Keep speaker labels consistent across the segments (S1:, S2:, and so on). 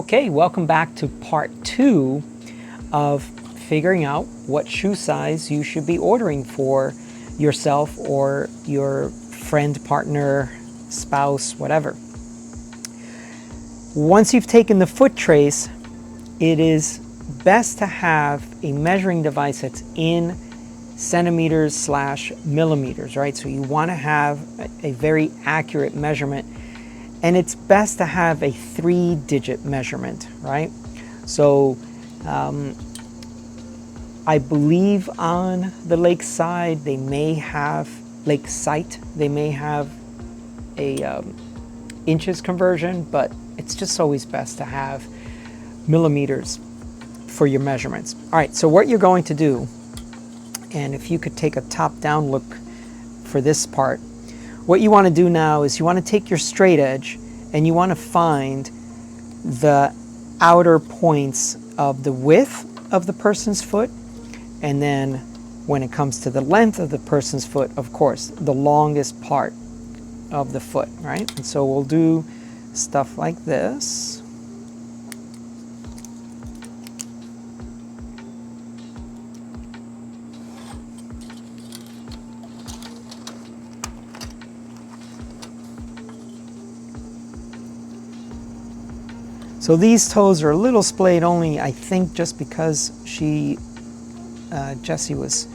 S1: Okay, welcome back to part 2 of figuring out what shoe size you should be ordering for yourself or your friend, partner, spouse, whatever. Once you've taken the foot trace, it is best to have a measuring device that's in centimeters/millimeters, right? So you want to have a very accurate measurement, and it's best to have a 3-digit measurement, right? So I believe on the lakeside they may have a inches conversion, but it's just always best to have millimeters for your measurements. All right, so what you're going to do, and if you could take a top-down look for this part, what you want to do now is you want to take your straight edge and you want to find the outer points of the width of the person's foot, and then when it comes to the length of the person's foot, of course, the longest part of the foot, right? And so we'll do stuff like this. So these toes are a little splayed only, I think, just because Jessie was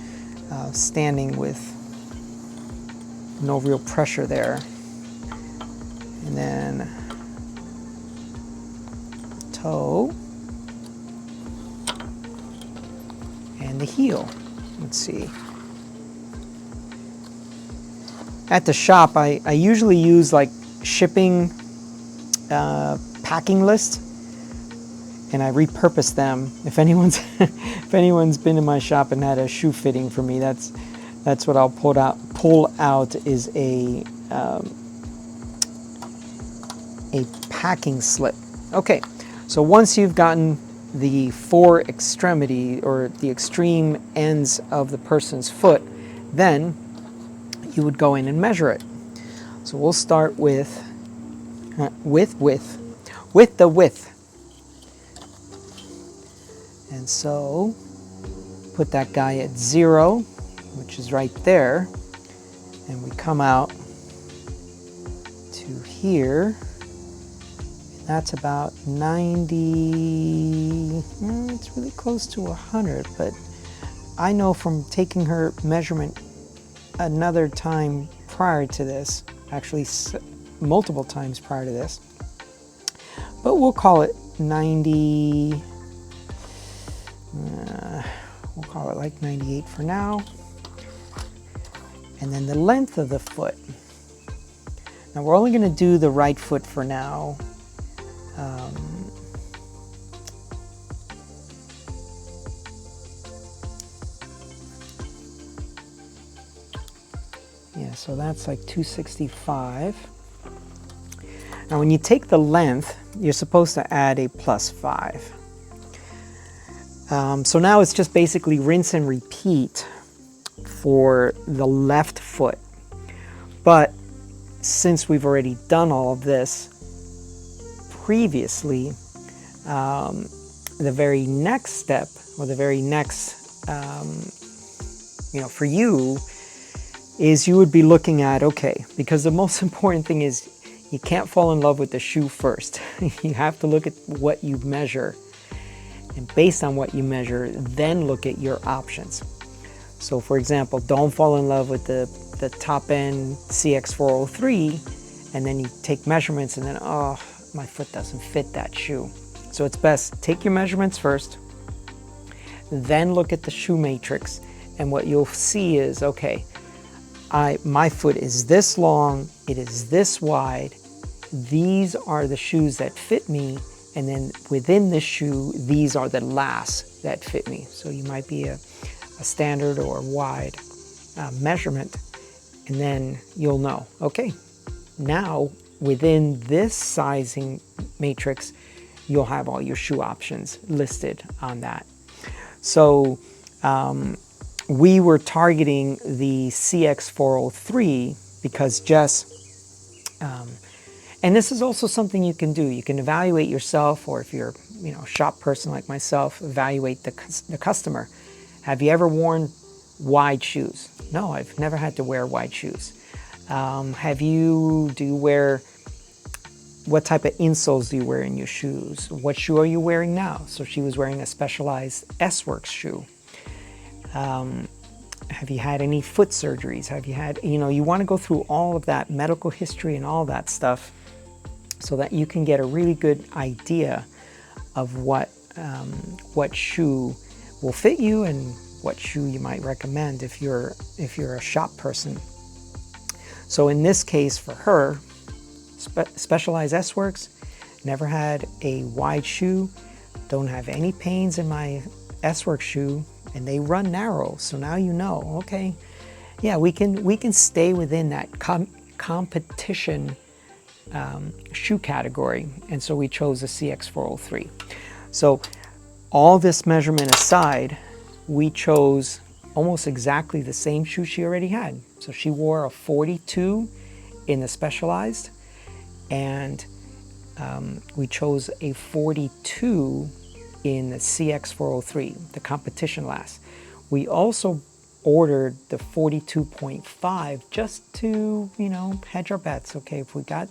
S1: standing with no real pressure there. And then toe and the heel. Let's see. At the shop, I usually use like shipping packing list, and I repurpose them. If anyone's been in my shop and had a shoe fitting for me, that's what I'll pull out is a packing slip. Okay, so once you've gotten the 4 extremity or the extreme ends of the person's foot, then you would go in and measure it. So we'll start with the width. And so put that guy at 0, which is right there, and we come out to here. That's about 90, it's really close to 100, but I know from taking her measurement another time prior to this, actually multiple times prior to this, but we'll call it 90, we'll call it like 98 for now. And then the length of the foot. Now we're only going to do the right foot for now. Yeah, so that's like 265. Now when you take the length, you're supposed to add a +5. So now it's just basically rinse and repeat for the left foot. But since we've already done all of this previously, the very next step, or the very next, for you, is you would be looking at, okay, because the most important thing is you can't fall in love with the shoe first. You have to look at what you measure. And based on what you measure, then look at your options. So for example, don't fall in love with the top end CX403, and then you take measurements and then, oh, my foot doesn't fit that shoe. So it's best, take your measurements first, then look at the shoe matrix, and what you'll see is, okay, my foot is this long, it is this wide, these are the shoes that fit me, and then within this shoe, these are the last that fit me. So you might be a standard or wide measurement, and then you'll know, okay, now within this sizing matrix, you'll have all your shoe options listed on that. So we were targeting the CX403 because Jess And this is also something you can do. You can evaluate yourself, or if you're, a shop person like myself, evaluate the customer. Have you ever worn wide shoes? No, I've never had to wear wide shoes. Do you wear, what type of insoles do you wear in your shoes? What shoe are you wearing now? So she was wearing a Specialized S-Works shoe. Have you had any foot surgeries? Have you had, you want to go through all of that medical history and all that stuff so that you can get a really good idea of what shoe will fit you and what shoe you might recommend if you're a shop person. So in this case for her, Specialized S-Works, never had a wide shoe, don't have any pains in my S-Works shoe, and they run narrow. So now you know, okay, yeah, we can stay within that competition shoe category. And so we chose a CX403. So all this measurement aside, we chose almost exactly the same shoe she already had. So she wore a 42 in the Specialized, and we chose a 42 in the CX403, the competition last. We also ordered the 42.5 just to, hedge our bets. Okay, if we got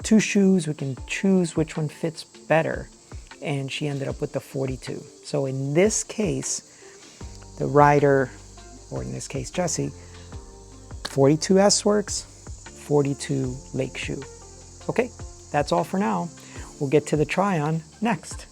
S1: two shoes, we can choose which one fits better. And she ended up with the 42. So in this case, the rider, or in this case Jessie, 42 S-Works, 42 Lake shoe. Okay, that's all for now. We'll get to the try-on next.